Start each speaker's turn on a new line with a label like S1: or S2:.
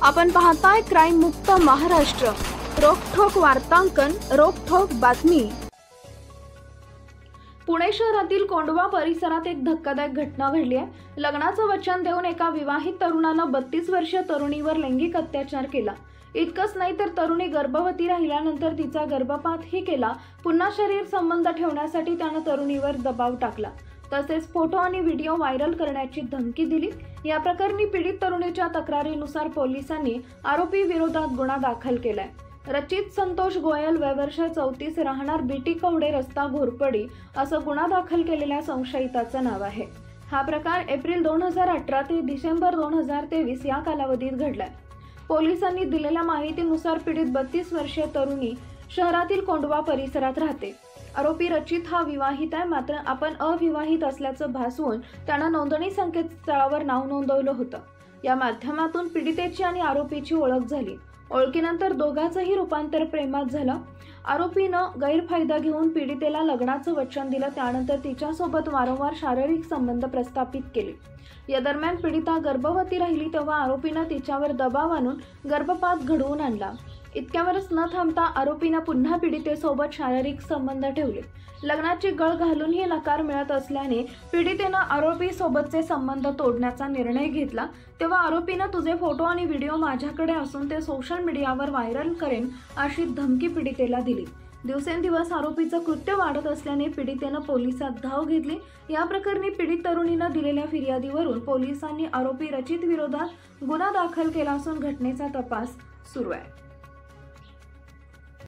S1: आपण पाहताय क्राईम मुक्त महाराष्ट्र, रोखठोक वार्तांकन, रोखठोक बातमी। पुणे शहरातील कोंडवा परिसरात एक धक्कादायक घटना घडली आहे। लग्नाचं वचन देऊन एका विवाहित तरुणानं 32 वर्षीय तरुणीवर लैंगिक अत्याचार केला। इतकंच नाही तर तरुणी गर्भवती राहिल्यानंतर तिचा गर्भपातही केला। पुन्हा शरीर संबंध ठेवण्यासाठी त्यानं तरुणीवर दबाव टाकला, तसेच फोटो आणि व्हिडिओ व्हायरल करण्याची धमकी दिली। या प्रकरणी पीडित तरुणीच्या तक्रारीनुसार पोलिसांनी आरोपी विरोधात गुन्हा दाखल केलाय। रचित संतोष गोयल, वय वर्ष 34, राहणार बीटी कवडे रस्ता घोरपडी, असं गुन्हा दाखल केलेल्या संशयिताचं नाव आहे। हा प्रकार एप्रिल 2018 ते डिसेंबर 2023 या कालावधीत घडलाय। पोलिसांनी दिलेल्या माहितीनुसार पीडित 32 वर्षीय तरुणी शहरातील कोंडवा परिसरात राहते। आरोपी रचित हा विवाहित आहे, मात्र आपण अविवाहित असल्याचं भासवून त्यानं नोंदणी संकेतस्थळावर नाव नोंदवलं होतं। या माध्यमातून पीडितेची आणि आरोपीची ओळख झाली। ओळखीनंतर दोघांचंही रूपांतर प्रेमात झालं। आरोपीनं गैरफायदा घेऊन पीडितेला लग्नाचं वचन दिलं, त्यानंतर तिच्यासोबत वारंवार शारीरिक संबंध प्रस्थापित केले। या दरम्यान पीडिता गर्भवती राहिली तेव्हा आरोपीनं तिच्यावर दबाव आणून गर्भपात घडवून आणला। इतक्यावरच न थांबता आरोपीनं पुन्हा पीडितेसोबत शारीरिक संबंध ठेवले। लग्नाची गळ घालूनही नकार मिळत असल्याने पीडितेनं आरोपीसोबतचे संबंध तोडण्याचा निर्णय घेतला। तेव्हा आरोपीनं तुझे फोटो आणि व्हिडिओ माझ्याकडे असून ते सोशल मीडियावर व्हायरल करेन अशी धमकी पीडितेला दिली। दिवसेंदिवस आरोपीचं कृत्य वाढत असल्याने पीडितेनं पोलिसात धाव घेतली। या प्रकरणी पीडित तरुणीनं दिलेल्या फिर्यादीवरून पोलिसांनी आरोपी रचित विरोधात गुन्हा दाखल केला असून घटनेचा तपास सुरू आहे।